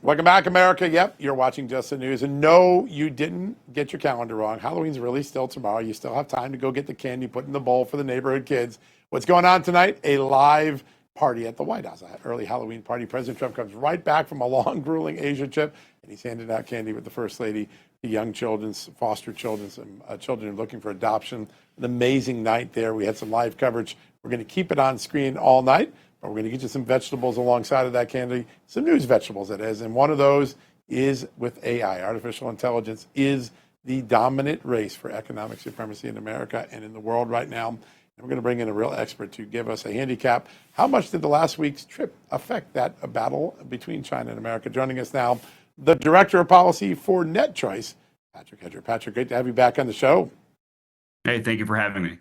Welcome back, America. Yep, you're watching Just the News. And no, you didn't get your calendar wrong. Halloween's really still tomorrow. You still have time to go get the candy put in the bowl for the neighborhood kids. What's going on tonight? A live party at the White House, an early Halloween party. President Trump comes right back from a long, grueling Asia trip, and he's handing out candy with the First Lady to young children, foster children, some children who are looking for adoption. An amazing night there. We had some live coverage. We're going to keep it on screen all night. But we're going to get you some vegetables alongside of that candy, some news vegetables it is. And one of those is with AI. Artificial intelligence is the dominant race for economic supremacy in America and in the world right now. And we're going to bring in a real expert to give us a handicap. How much did the last week's trip affect that battle between China and America? Joining us now, the Director of Policy for NetChoice, Patrick Hedger. Patrick, great to have you back on the show. Hey, thank you for having me.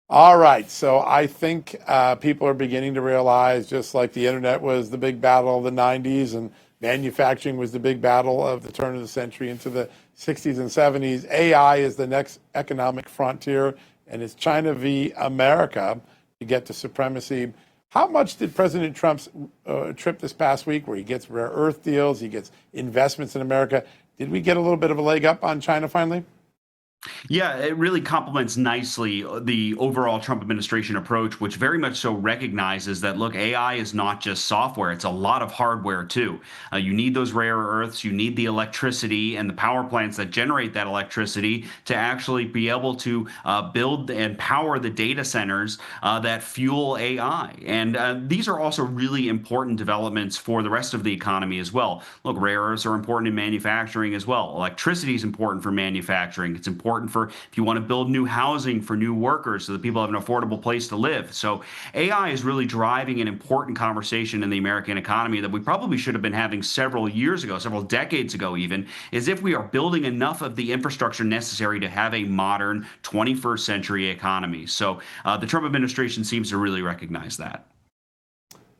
All right, so I think people are beginning to realize, just like the internet was the big battle of the 90s and manufacturing was the big battle of the turn of the century into the 60s and 70s, AI is the next economic frontier, and it's China v. America to get to supremacy. How much did President Trump's trip this past week, where he gets rare earth deals, he gets investments in America, did we get a little bit of a leg up on China finally? Yeah, it really complements nicely the overall Trump administration approach, which very much so recognizes that, look, AI is not just software, it's a lot of hardware too. You need those rare earths, you need the electricity and the power plants that generate that electricity to actually be able to build and power the data centers that fuel AI. And these are also really important developments for the rest of the economy as well. Look, rare earths are important in manufacturing as well. Electricity is important for manufacturing. It's important for if you want to build new housing for new workers so that people have an affordable place to live. So AI is really driving an important conversation in the American economy that we probably should have been having several years ago, several decades ago even, is if we are building enough of the infrastructure necessary to have a modern 21st century economy. So the Trump administration seems to really recognize that.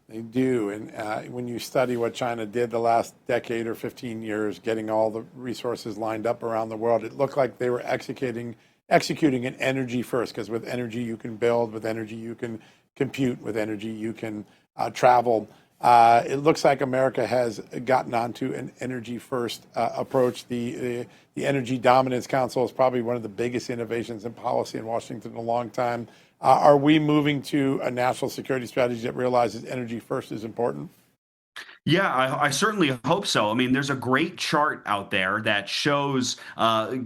They do. And when you study what China did the last decade or 15 years, getting all the resources lined up around the world, it looked like they were executing an energy first, because with energy you can build, with energy you can compute, with energy you can travel. It looks like America has gotten onto an energy first approach. The Energy Dominance Council is probably one of the biggest innovations in policy in Washington in a long time. Are we moving to a national security strategy that realizes energy first is important? Yeah, I certainly hope so. I mean, there's a great chart out there that shows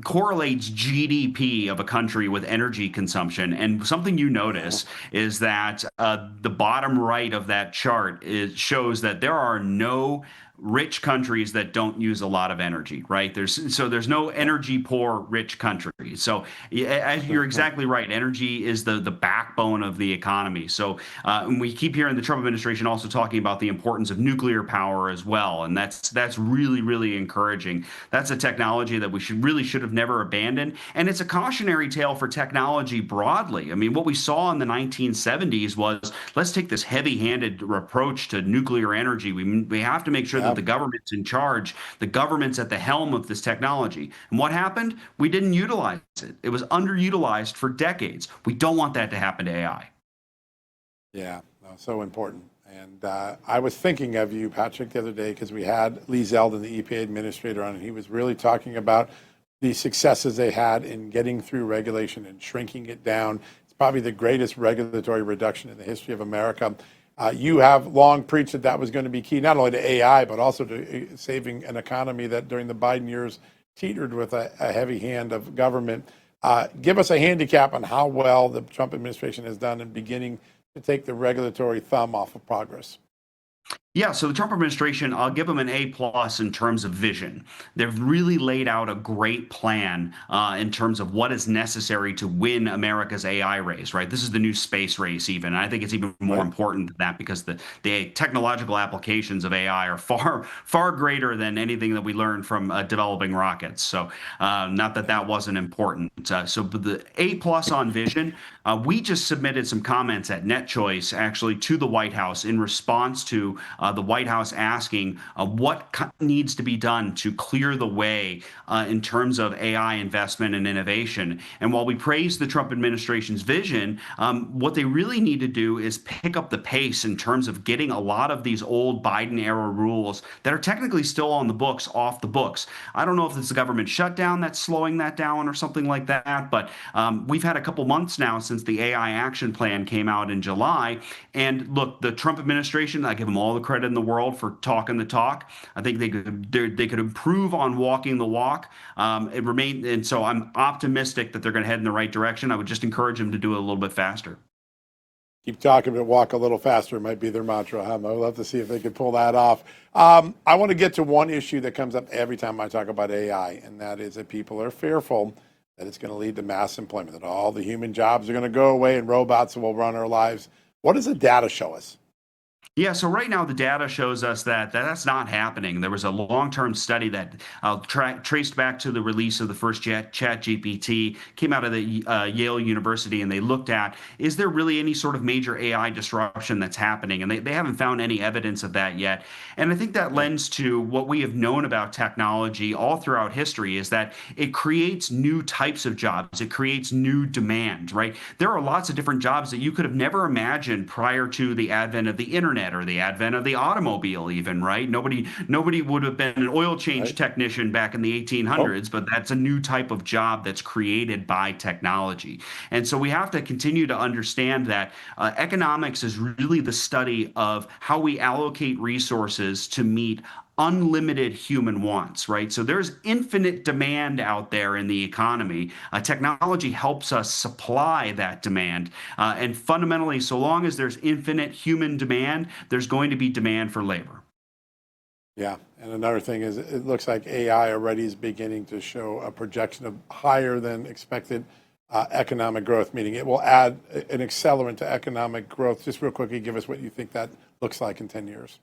correlates GDP of a country with energy consumption. And something you notice is that the bottom right of that chart shows that there are no rich countries that don't use a lot of energy, right? There's no energy poor rich country. So you're exactly right. Energy is the backbone of the economy. So and we keep hearing the Trump administration also talking about the importance of nuclear power as well, and that's really encouraging. That's a technology that we should have never abandoned, and it's a cautionary tale for technology broadly. I mean, what we saw in the 1970s was, let's take this heavy-handed approach to nuclear energy. We have to make sure that the government's in charge, the government's at the helm of this technology. And what happened? We didn't utilize it. It was underutilized for decades. We don't want that to happen to AI. Yeah, no, so important. And I was thinking of you, Patrick, the other day, because we had Lee Zeldin, the EPA administrator, on, and he was really talking about the successes they had in getting through regulation and shrinking it down. It's probably the greatest regulatory reduction in the history of America. You have long preached that that was going to be key, not only to AI, but also to saving an economy that during the Biden years teetered with a heavy hand of government. Give us a handicap on how well the Trump administration has done in beginning to take the regulatory thumb off of progress. Yeah, so the Trump administration, I'll give them an A plus in terms of vision. They've really laid out a great plan in terms of what is necessary to win America's AI race, right? This is the new space race even. And I think it's even more important than that, because the technological applications of AI are far greater than anything that we learned from developing rockets. So not that that wasn't important. So the A plus on vision, we just submitted some comments at NetChoice actually to the White House in response to the White House asking what needs to be done to clear the way in terms of AI investment and innovation. And while we praise the Trump administration's vision, what they really need to do is pick up the pace in terms of getting a lot of these old Biden era rules that are technically still on the books off the books. I don't know if it's the government shutdown that's slowing that down or something like that, but we've had a couple months now since the AI action plan came out in July. And look, the Trump administration, I give them all the credit in the world for talking the talk. I think they could improve on walking the walk. And so I'm optimistic that they're going to head in the right direction. I would just encourage them to do it a little bit faster. Keep talking, but walk a little faster might be their mantra. I'd love to see if they could pull that off. I want to get to one issue that comes up every time I talk about AI, and that is that people are fearful that it's going to lead to mass employment, that all the human jobs are going to go away and robots will run our lives. What does the data show us? Yeah, so right now the data shows us that that's not happening. There was a long-term study that traced back to the release of the first Chat GPT, came out of the Yale University, and they looked at, is there really any sort of major AI disruption that's happening? And they haven't found any evidence of that yet. And I think that lends to what we have known about technology all throughout history, is that it creates new types of jobs. It creates new demand, right? There are lots of different jobs that you could have never imagined prior to the advent of the internet or the advent of the automobile even, right? Nobody would have been an oil change technician back in the 1800s, but that's a new type of job that's created by technology. And so we have to continue to understand that economics is really the study of how we allocate resources to meet unlimited human wants, right? So there's infinite demand out there in the economy. Technology helps us supply that demand. And fundamentally, so long as there's infinite human demand, there's going to be demand for labor. Yeah. And another thing is it looks like AI already is beginning to show a projection of higher than expected economic growth, meaning it will add an accelerant to economic growth. Just real quickly, give us what you think that looks like in 10 years.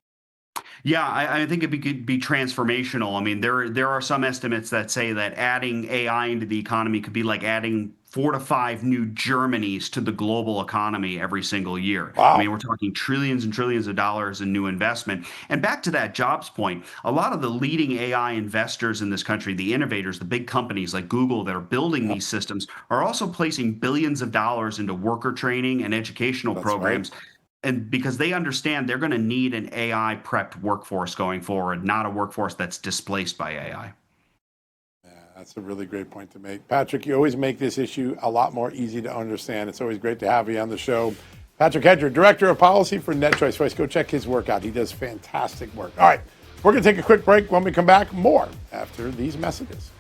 Yeah, I think it could be transformational. I mean, there are some estimates that say that adding AI into the economy could be like adding 4 to 5 new Germanys to the global economy every single year. Wow. I mean, we're talking trillions and trillions of dollars in new investment. And back to that jobs point, a lot of the leading AI investors in this country, the innovators, the big companies like Google that are building these systems, are also placing billions of dollars into worker training and educational programs. Right. And because they understand they're going to need an AI prepped workforce going forward, not a workforce that's displaced by AI. Yeah, that's a really great point to make. Patrick, you always make this issue a lot more easy to understand. It's always great to have you on the show. Patrick Hedger, Director of Policy for NetChoice. Folks, go check his work out. He does fantastic work. All right, we're going to take a quick break. When we come back, more after these messages.